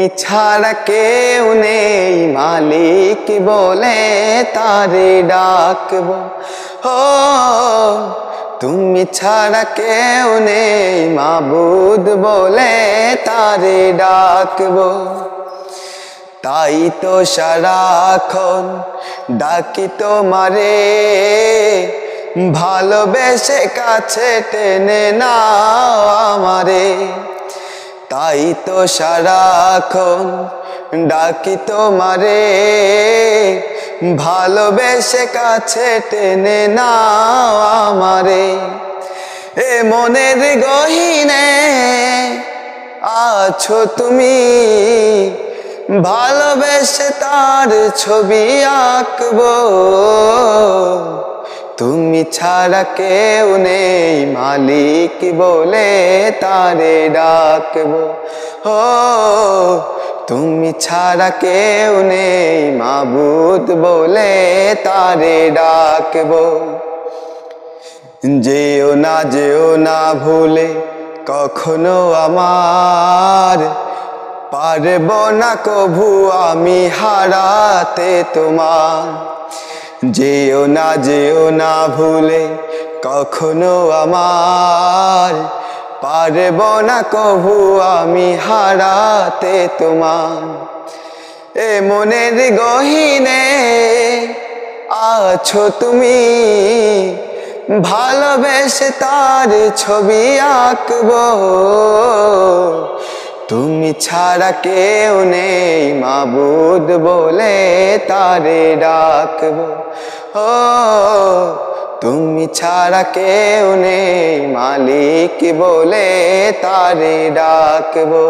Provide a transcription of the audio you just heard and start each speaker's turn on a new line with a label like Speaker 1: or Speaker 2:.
Speaker 1: তুমি ছাড়া কেউ নেই মালিক বলে তারে ডাকবো। ও তুমি ছাড়া কেউ নেই মাবুদ বলে তারে ডাকবো। তাই তো সারাক্ষণ ডাকি তোমারে, ভালোবেসে কাছে টেনে নাও আমারে। তাই তো সারাক্ষণ ডাকি তোমারে, ভালোবেসে কাছে টেনে নাও আমারে। এ মনের গহীনে আছো তুমি, ভালোবেসে তার ছবি আঁকবো। তুমি ছাড়া কেউ নেই মালিক বলে তারে ডাকবো। ও তুমি ছাড়া কেউ নেই মাবুদ বলে তারে ডাকবো। যেও না ভুলে কখনো আমার, পারবো না কভু আমি হারাতে তোমার। যেও না ভুলে কখনো আমার, পারবো না কভু আমি হারাতে তোমার। এ মনের গহীনে আছো তুমি, ভালোবেসে তার ছবি আঁকবো। তুমি ছাড়া কেউ নেই মাবুদ বলে তারে ডাকবো। ও তুমি ছাড়া কেউ নেই মালিক বলে তারে ডাকবো।